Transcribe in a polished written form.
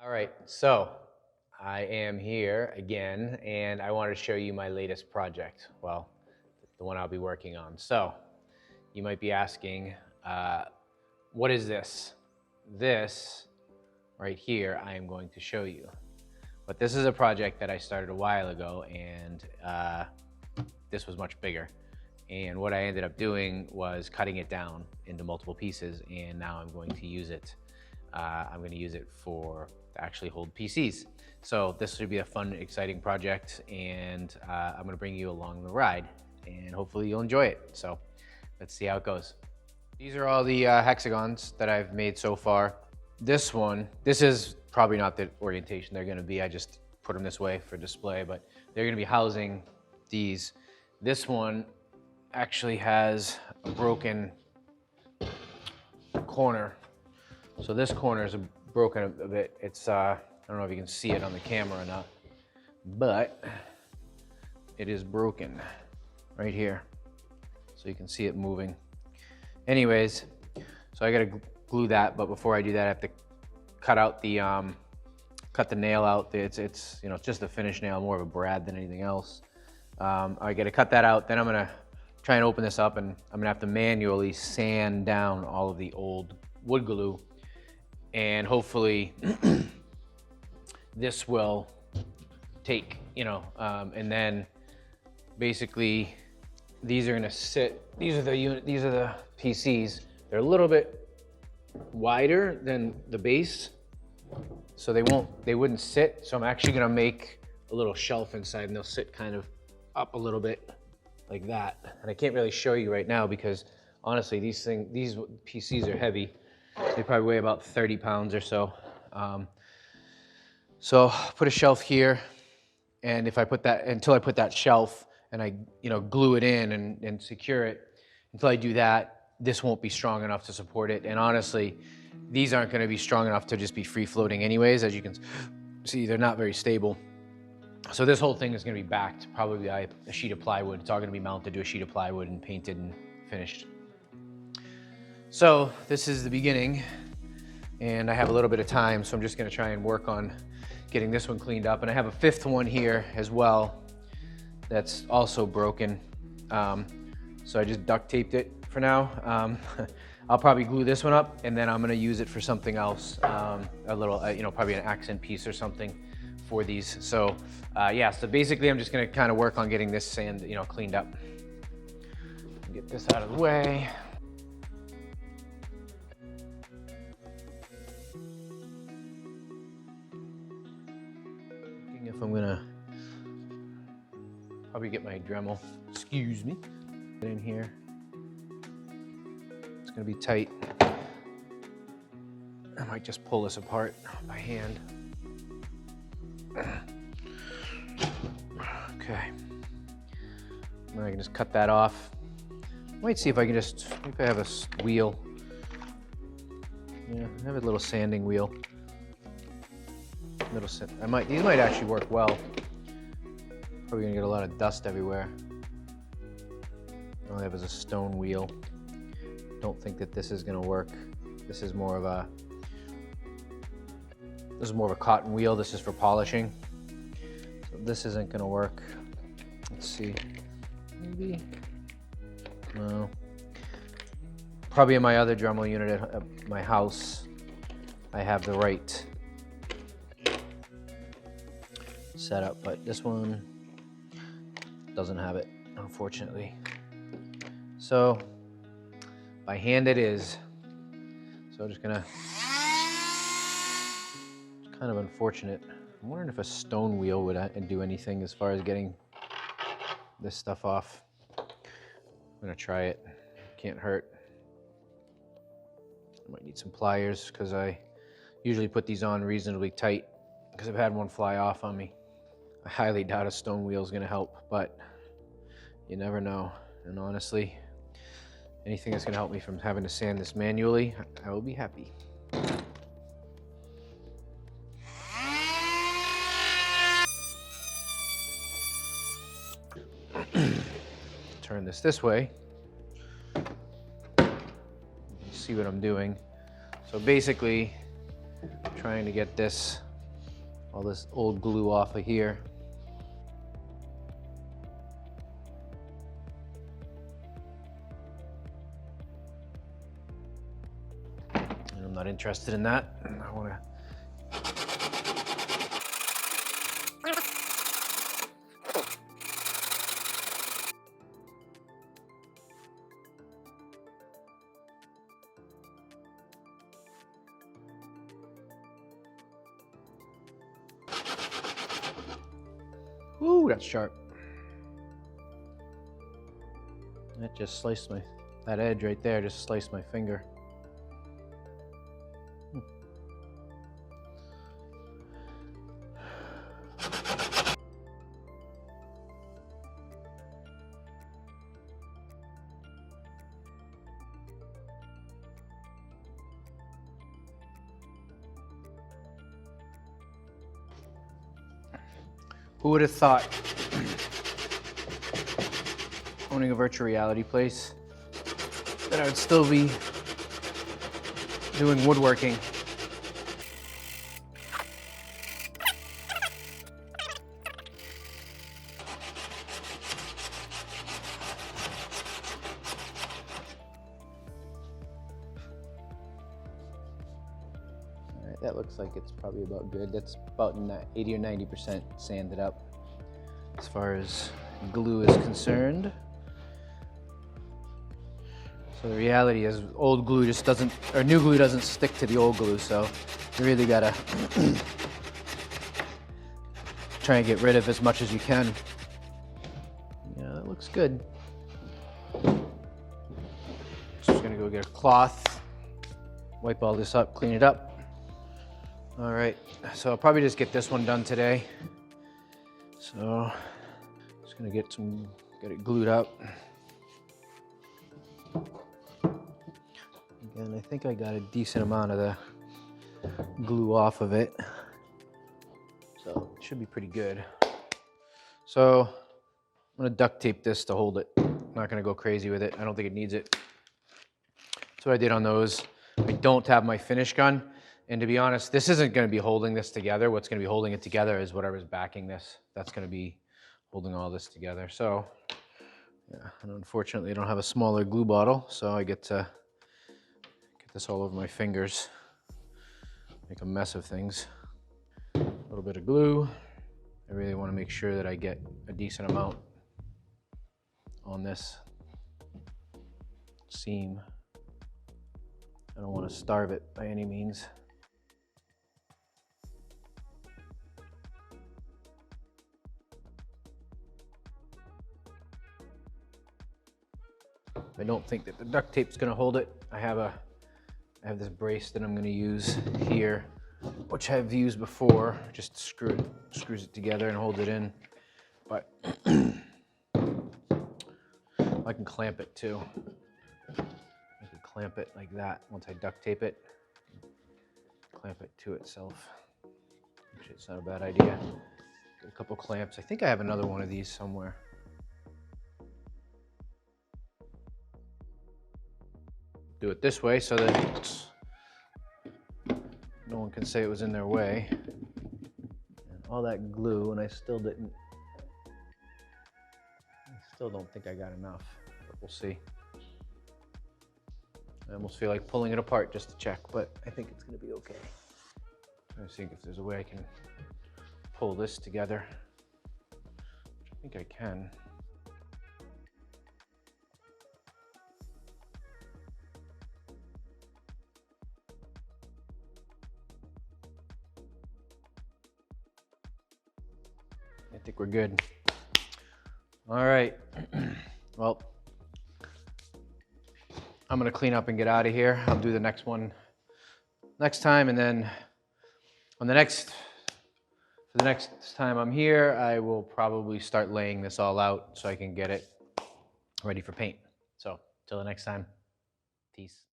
All right, so I am here again, and I wanted to show you my latest project. Well, the one I'll be working on. So you might be asking, what is this? This right here, I am going to show you. But this is a project that I started a while ago, and this was much bigger. And what I ended up doing was cutting it down into multiple pieces, and now I'm going to use it. I'm going to use it to actually hold PCs. So this should be a fun, exciting project, and I'm going to bring you along the ride, and hopefully you'll enjoy it. So let's see how it goes. These are all the hexagons that I've made so far. This is probably not the orientation they're going to be. I just put them this way for display, but they're going to be housing these. This one actually has a broken corner. So this corner is broken a bit. It's, I don't know if you can see it on the camera or not, but it is broken right here. So you can see it moving. Anyways, so I gotta glue that, but before I do that, I have to cut out the, cut the nail out. It's you know, it's just a finish nail, more of a brad than anything else. I gotta cut that out, then I'm gonna try and open this up, and I'm gonna have to manually sand down all of the old wood glue, and hopefully this will take, you know, and then basically these are gonna sit, these are the PCs. They're a little bit wider than the base, so they wouldn't sit. So I'm actually gonna make a little shelf inside, and they'll sit kind of up a little bit like that. And I can't really show you right now because honestly, these PCs are heavy. They probably weigh about 30 pounds or so. So put a shelf here, and if I put that, until I put that shelf and I, you know, glue it in and secure it, until I do that, this won't be strong enough to support it. And honestly, these aren't gonna be strong enough to just be free floating anyways. As you can see, they're not very stable. So this whole thing is gonna be backed probably by a sheet of plywood. It's all gonna be mounted to a sheet of plywood and painted and finished. So this is the beginning, and I have a little bit of time, so I'm just gonna try and work on getting this one cleaned up. And I have a fifth one here as well that's also broken. So I just duct taped it for now. I'll probably glue this one up, and then I'm gonna use it for something else, a little, you know, probably an accent piece or something for these. So yeah, so basically I'm just gonna kind of work on getting this sand, you know, cleaned up. Get this out of the way. If I'm gonna probably get my Dremel, excuse me, in here. It's gonna be tight. I might just pull this apart by hand. Okay. Then I can just cut that off. Might see if I can just, maybe I have a wheel. Yeah, I have a little sanding wheel. These might actually work well. Probably gonna get a lot of dust everywhere. All I have is a stone wheel. Don't think that this is gonna work. This is more of a cotton wheel. This is for polishing. So this isn't gonna work. Let's see, maybe, no. Probably in my other Dremel unit at my house, I have the right setup, but this one doesn't have it, unfortunately. So by hand it is. So I'm just gonna, it's kind of unfortunate. I'm wondering if a stone wheel would do anything as far as getting this stuff off. I'm gonna try it, can't hurt. I might need some pliers because I usually put these on reasonably tight because I've had one fly off on me. I highly doubt a stone wheel is going to help, but you never know. And honestly, anything that's going to help me from having to sand this manually, I will be happy. Turn this way. See what I'm doing. So basically, trying to get this all this old glue off of here. And I'm not interested in that. I want to. Ooh, that's sharp. That just sliced that edge right there just sliced my finger. Who would have thought, owning a virtual reality place, that I would still be doing woodworking? All right, that looks like it's probably about good. That's about 80 or 90% sanded up as far as glue is concerned. So the reality is old glue just doesn't, or new glue doesn't stick to the old glue, so you really gotta try and get rid of as much as you can. Yeah, that looks good. Just gonna go get a cloth, wipe all this up, clean it up. All right, so I'll probably just get this one done today. So just gonna get it glued up. Again, I think I got a decent amount of the glue off of it, so it should be pretty good. So I'm gonna duct tape this to hold it. I'm not gonna go crazy with it. I don't think it needs it. That's what I did on those. I don't have my finish gun, and to be honest, this isn't gonna be holding this together. What's gonna be holding it together is whatever's backing this. That's gonna be holding all this together. So yeah, and unfortunately I don't have a smaller glue bottle, so I get to get this all over my fingers, make a mess of things. A little bit of glue. I really want to make sure that I get a decent amount on this seam. I don't want to starve it by any means. I don't think that the duct tape's going to hold it. I have this brace that I'm going to use here, which I've used before. Just screws it together and holds it in. But I can clamp it too. I can clamp it like that once I duct tape it. Clamp it to itself. Actually, it's not a bad idea. Get a couple clamps. I think I have another one of these somewhere. Do it this way so that no one can say it was in their way. And all that glue, and I still don't think I got enough, but we'll see. I almost feel like pulling it apart just to check, but I think it's gonna be okay. I'm trying to see if there's a way I can pull this together, which I think I can. I think we're good. All right, well, I'm gonna clean up and get out of here. I'll do the next one next time, and then for the next time I'm here, I will probably start laying this all out so I can get it ready for paint. So till the next time, peace.